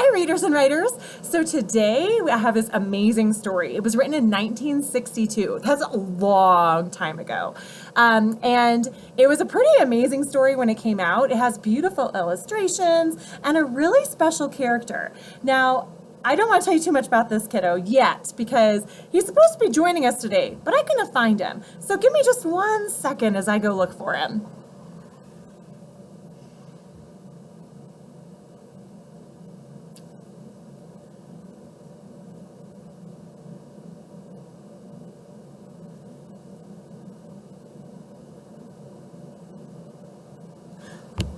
Hi, readers and writers. So today I have this amazing story. It was written in 1962. That's a long time ago. And it was a pretty amazing story when it came out. It has beautiful illustrations and a really special character. Now, I don't want to tell you too much about this kiddo yet because he's supposed to be joining us today, but I couldn't find him. So give me just 1 second as I go look for him.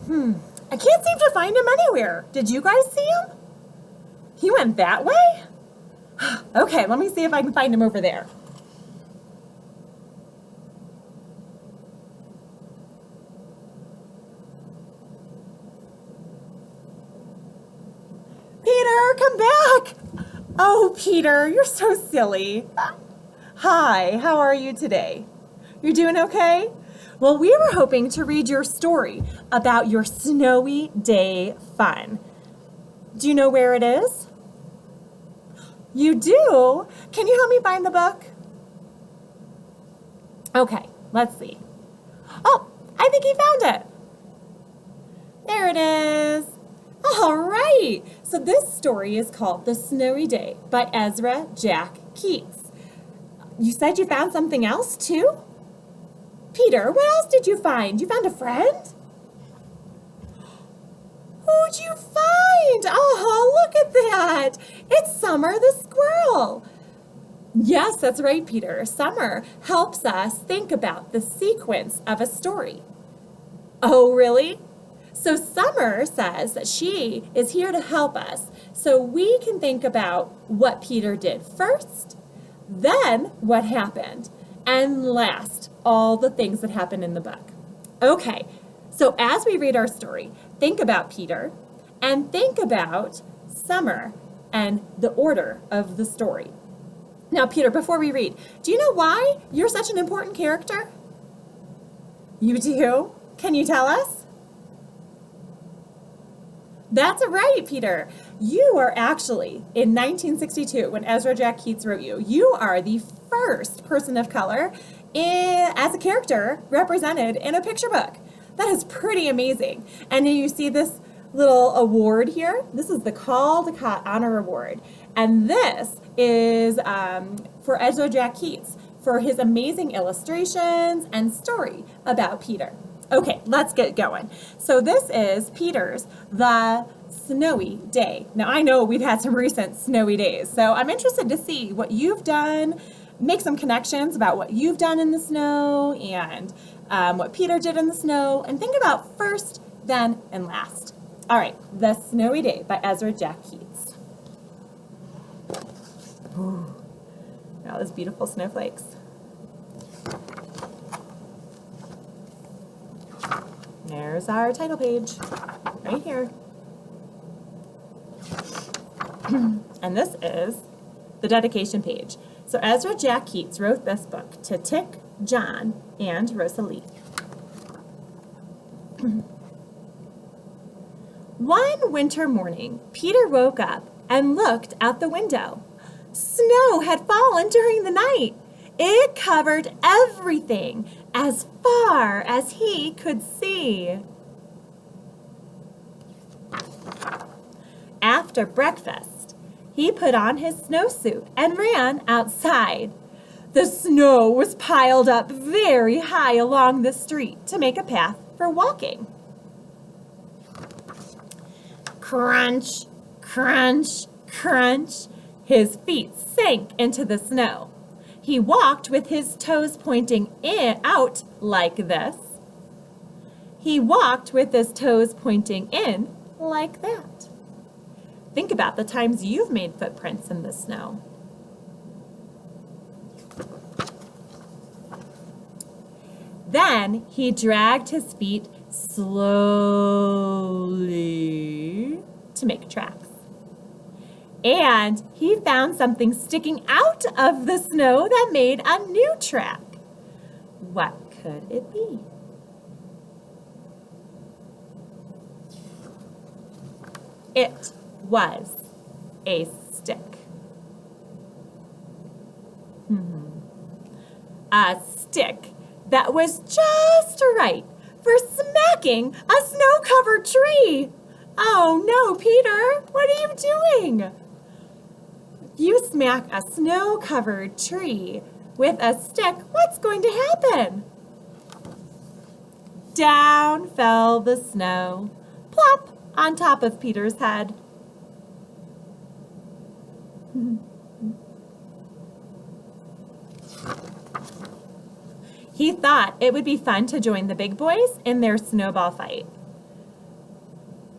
I can't seem to find him anywhere. Did you guys see him? He went that way? Okay, let me see if I can find him over there. Peter, come back! Oh, Peter, you're so silly. Hi, how are you today? You're doing okay? Well, we were hoping to read your story about your snowy day fun. Do you know where it is? You do? Can you help me find the book? Okay, let's see. Oh, I think he found it. There it is. All right. So this story is called The Snowy Day by Ezra Jack Keats. You said you found something else too? Peter, what else did you find? You found a friend? Who'd you find? Oh, look at that. It's Summer the squirrel. Yes, that's right, Peter. Summer helps us think about the sequence of a story. Oh, really? So Summer says that she is here to help us so we can think about what Peter did first, then what happened, and last, all the things that happen in the book. Okay, so as we read our story, think about Peter and think about Summer and the order of the story. Now, Peter, before we read, do you know why you're such an important character? You do? Can you tell us? That's right, Peter. You are actually, in 1962, when Ezra Jack Keats wrote you, you are the first person of color as a character represented in a picture book. That is pretty amazing. And you see this little award here. This is the Caldecott Honor Award. And this is for Ezra Jack Keats for his amazing illustrations and story about Peter. Okay, let's get going. So this is Peter's The Snowy Day. Now I know we've had some recent snowy days, so I'm interested to see what you've done, make some connections about what you've done in the snow and what Peter did in the snow, and think about first, then, and last. All right, The Snowy Day by Ezra Jack Keats. Ooh, all those beautiful snowflakes. There's our title page, right here. And this is the dedication page. So Ezra Jack Keats wrote this book to Tick, John, and Rosalie. One winter morning, Peter woke up and looked out the window. Snow had fallen during the night. It covered everything as far as he could see. After breakfast, he put on his snowsuit and ran outside. The snow was piled up very high along the street to make a path for walking. Crunch, crunch, crunch. His feet sank into the snow. He walked with his toes pointing out like this. He walked with his toes pointing in like that. Think about the times you've made footprints in the snow. Then he dragged his feet slowly to make tracks. And he found something sticking out of the snow that made a new track. What could it be? It was a stick. A stick that was just right for smacking a snow-covered tree. Oh no, Peter, what are you doing? If you smack a snow-covered tree with a stick, what's going to happen? Down fell the snow, plop, on top of Peter's head. He thought it would be fun to join the big boys in their snowball fight.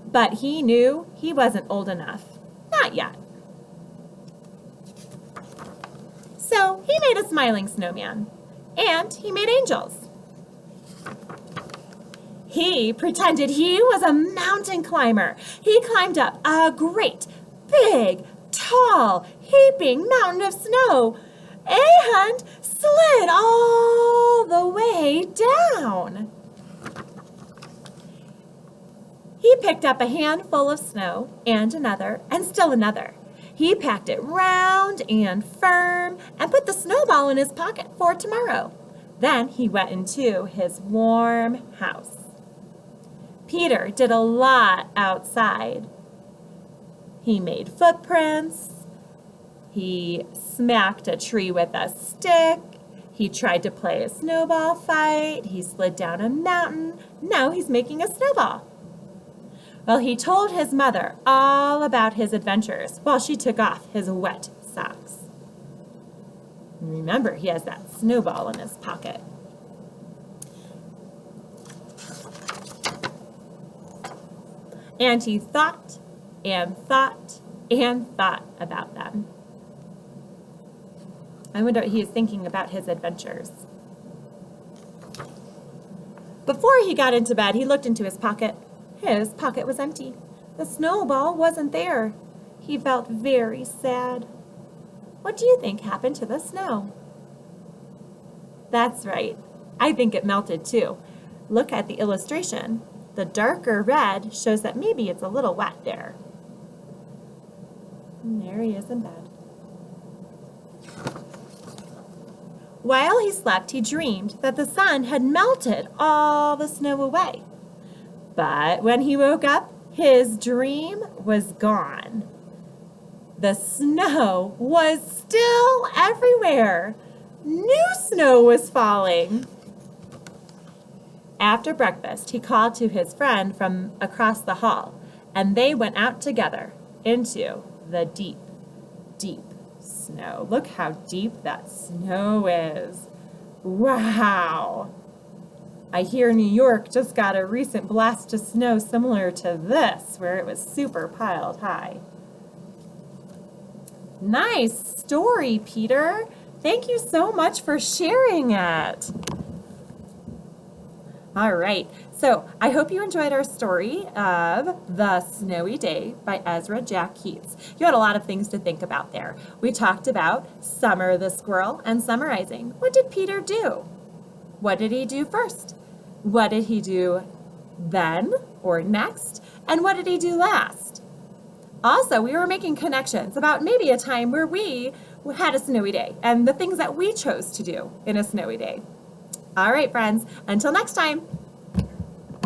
But he knew he wasn't old enough. Not yet. So he made a smiling snowman, and he made angels. He pretended he was a mountain climber. He climbed up a great, big, tall, heaping mountain of snow and slid all the way down. He picked up a handful of snow and another and still another. He packed it round and firm and put the snowball in his pocket for tomorrow. Then he went into his warm house. Peter did a lot outside. He made footprints. He smacked a tree with a stick. He tried to play a snowball fight. He slid down a mountain. Now he's making a snowball. Well, he told his mother all about his adventures while she took off his wet socks. Remember, he has that snowball in his pocket. And he thought and thought and thought about them. I wonder what he is thinking about his adventures. Before he got into bed, he looked into his pocket. His pocket was empty. The snowball wasn't there. He felt very sad. What do you think happened to the snow? That's right. I think it melted too. Look at the illustration. The darker red shows that maybe it's a little wet there. And there he is in bed. While he slept, he dreamed that the sun had melted all the snow away. But when he woke up, his dream was gone. The snow was still everywhere. New snow was falling. After breakfast, he called to his friend from across the hall, and they went out together into the deep, deep snow. Look how deep that snow is. Wow. I hear New York just got a recent blast of snow similar to this, where it was super piled high. Nice story, Peter. Thank you so much for sharing it. All right, so I hope you enjoyed our story of The Snowy Day by Ezra Jack Keats. You had a lot of things to think about there. We talked about Summer the squirrel and summarizing. What did Peter do? What did he do first? What did he do then or next? And what did he do last? Also, we were making connections about maybe a time where we had a snowy day and the things that we chose to do in a snowy day. All right, friends, until next time.